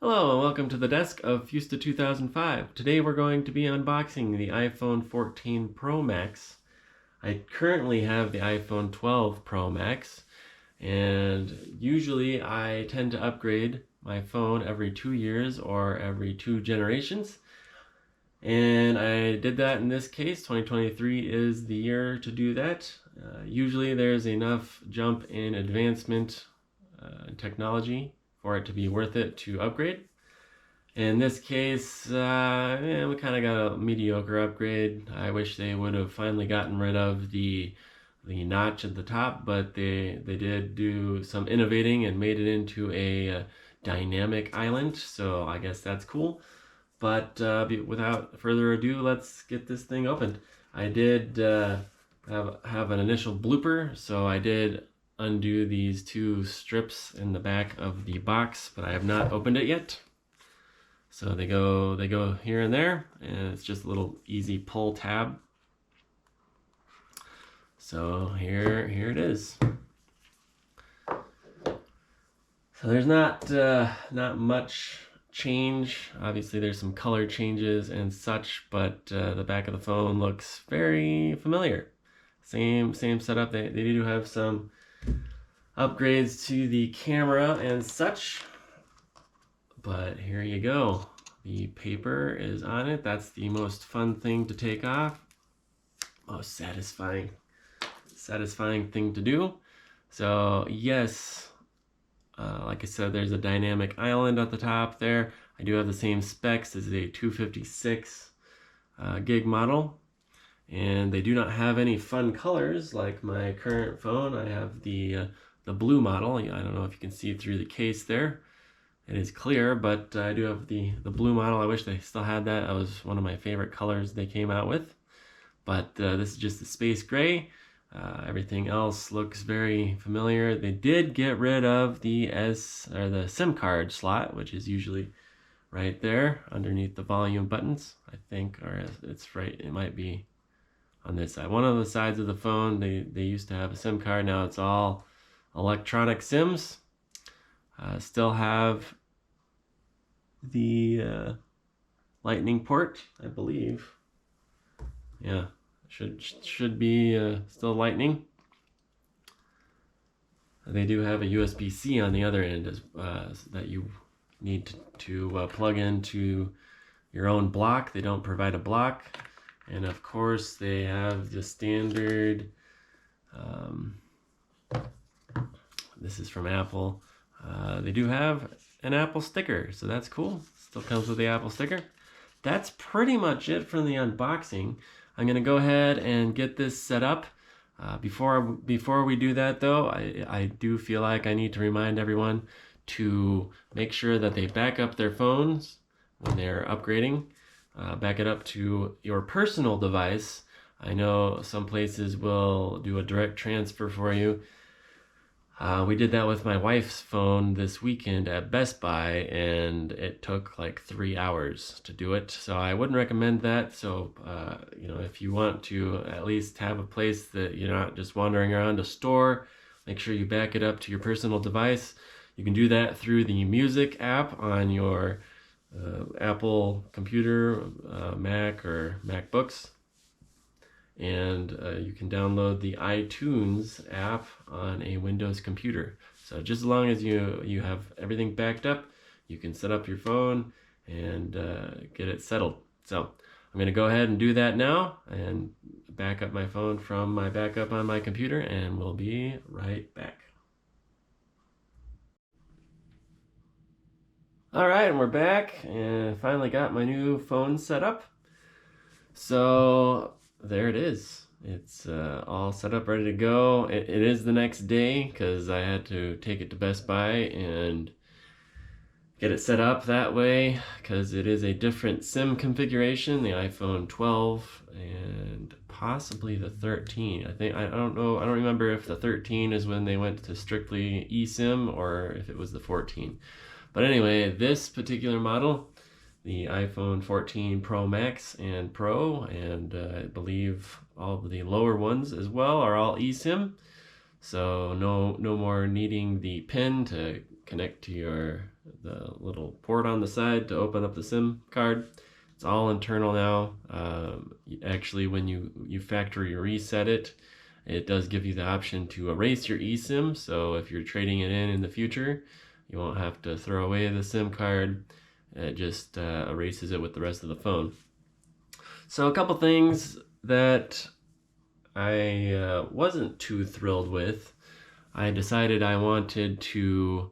Hello and welcome to the desk of Fusta 2005. Today we're going to be unboxing the iPhone 14 Pro Max. I currently have the iPhone 12 Pro Max, and usually I tend to upgrade my phone every 2 years or every 2 generations. And I did that in this case. 2023 is the year to do that. Usually there's enough jump in advancement in technology for it to be worth it to upgrade. In this case, we kind of got a mediocre upgrade. I wish they would have finally gotten rid of the notch at the top, but they did do some innovating and made it into a dynamic island, so I guess that's cool. But without further ado, let's get this thing opened. I did have an initial blooper, so I did undo these 2 strips in the back of the box, but I have not opened it yet. So they go here and there, and it's just a little easy pull tab. So here it is. So there's not much change. Obviously there's some color changes and such, but the back of the phone looks very familiar. Same setup. They do have some upgrades to the camera and such, but here you go. The paper is on it. That's the most fun thing to take off. Most satisfying thing to do. So yes, like I said, there's a dynamic island at the top there. I do have the same specs as a 256 gig model, and they do not have any fun colors like my current phone. I have the blue model. I don't know if you can see through the case there. It is clear, but I do have the blue model. I wish they still had that. That was one of my favorite colors they came out with. But this is just the space gray. Everything else looks very familiar. They did get rid of the SIM card slot, which is usually right there underneath the volume buttons, I think, or it's right. It might be on this side. One of the sides of the phone, they used to have a SIM card. Now it's all electronic SIMs. Still have the lightning port, I believe. Yeah, should be still lightning. They do have a USB-C on the other end as that you need to plug into your own block. They don't provide a block, and of course they have the standard. This is from Apple. They do have an Apple sticker, so that's cool. Still comes with the Apple sticker. That's pretty much it from the unboxing. I'm gonna go ahead and get this set up. Before we do that though, I do feel like I need to remind everyone to make sure that they back up their phones when they're upgrading. Back it up to your personal device. I know some places will do a direct transfer for you. We did that with my wife's phone this weekend at Best Buy, and it took like 3 hours to do it. So I wouldn't recommend that. So, if you want to at least have a place that you're not just wandering around a store, make sure you back it up to your personal device. You can do that through the Music app on your Apple computer, Mac, or MacBooks. And you can download the iTunes app on a Windows computer. So just as long as you have everything backed up, you can set up your phone and get it settled. So I'm going to go ahead and do that now and back up my phone from my backup on my computer, and we'll be right back. All right, and we're back, and finally got my new phone set up. So there it is. It's all set up, ready to go. It is the next day because I had to take it to Best Buy and get it set up that way because it is a different SIM configuration, the iPhone 12 and possibly the 13. I don't remember if the 13 is when they went to strictly eSIM or if it was the 14. But anyway, this particular model, the iPhone 14 Pro Max and Pro, and I believe all of the lower ones as well, are all eSIM. So no more needing the pin to connect to the little port on the side to open up the SIM card. It's all internal now. Actually, when you factory reset it, it does give you the option to erase your eSIM. So if you're trading it in the future, you won't have to throw away the SIM card. It just erases it with the rest of the phone. So a couple things that I wasn't too thrilled with. I decided I wanted to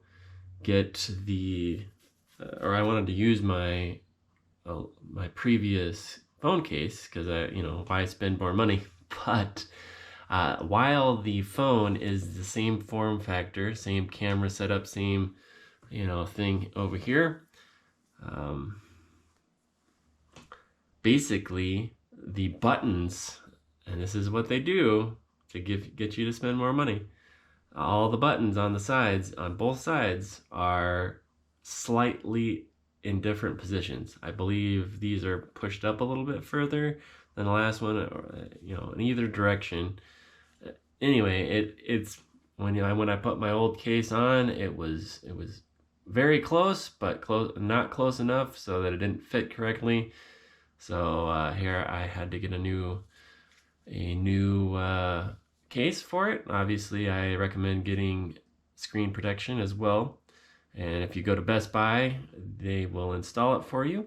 get I wanted to use my previous phone case because why spend more money? But while the phone is the same form factor, same camera setup, same thing over here, basically the buttons, and this is what they do to get you to spend more money. All the buttons on the sides, on both sides, are slightly in different positions. I believe these are pushed up a little bit further than the last one, or in either direction. Anyway, it's when I put my old case on, it was very close, but not close enough so that it didn't fit correctly. So here I had to get a new case for it. Obviously, I recommend getting screen protection as well. And if you go to Best Buy, they will install it for you.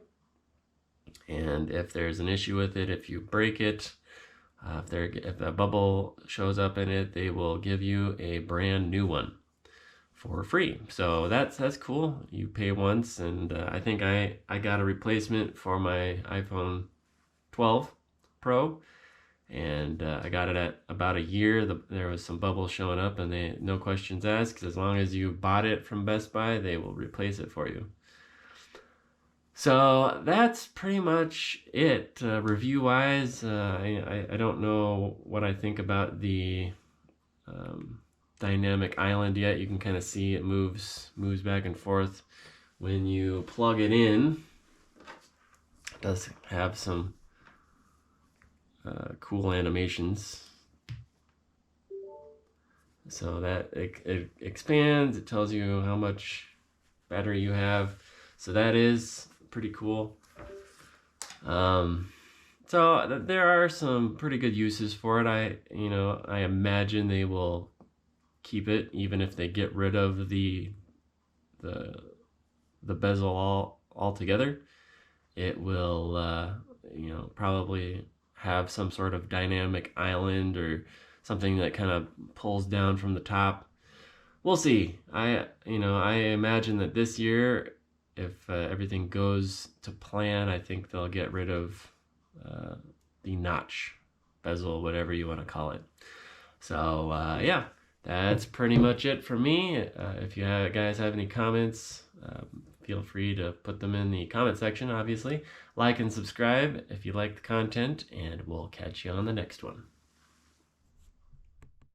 And if there's an issue with it, if you break it, if a bubble shows up in it, they will give you a brand new one for free. So that's cool. You pay once, and I think I got a replacement for my iPhone 12 Pro, and I got it at about a year. There was some bubbles showing up, and no questions asked, because as long as you bought it from Best Buy, they will replace it for you. So that's pretty much it. Review wise, I don't know what I think about the dynamic island yet. You can kind of see it moves back and forth when you plug it in. It does have some cool animations. So that it expands, it tells you how much battery you have. So that is pretty cool. So there are some pretty good uses for it. I imagine they will keep it even if they get rid of the bezel altogether. It will probably have some sort of dynamic island or something that kind of pulls down from the top. We'll see. I imagine that this year, if everything goes to plan, I think they'll get rid of the notch, bezel, whatever you want to call it. So yeah, that's pretty much it for me. If you guys have any comments, feel free to put them in the comment section, obviously. Like and subscribe if you like the content, and we'll catch you on the next one.